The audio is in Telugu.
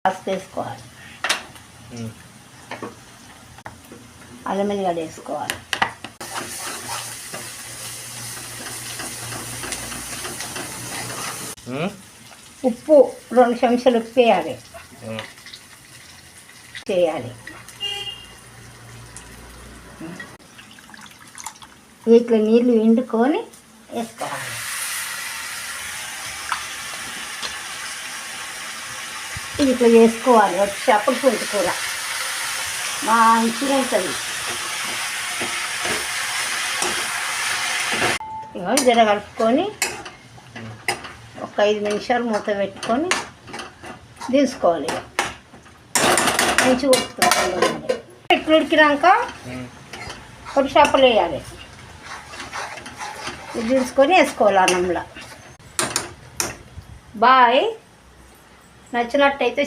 పసుపు వేసుకోవాలి, అల్లం వెల్లిగడ్డ వేసుకోవాలి, ఉప్పు 2 చెంచాలు ఉప్పు వేయాలి చేయాలి. వీటిలో నీళ్ళు వండుకొని వేసుకోవాలి. ఇది ఇట్లా చేసుకోవాలి. చేపల పులుసు కూర మంచిగా ఉంటుంది. ఇగో జర కలుపుకొని ఒక 5 నిమిషాలు మూత పెట్టుకొని తీసుకోవాలి. మంచిగా ఉడుకుతుంది. ఇట్లు ఉడికినాక పొడి చేపలు వేయాలి. ఇది తీసుకొని వేసుకోవాలి అన్నంలో. బాయ్. నచ్చినట్టయితే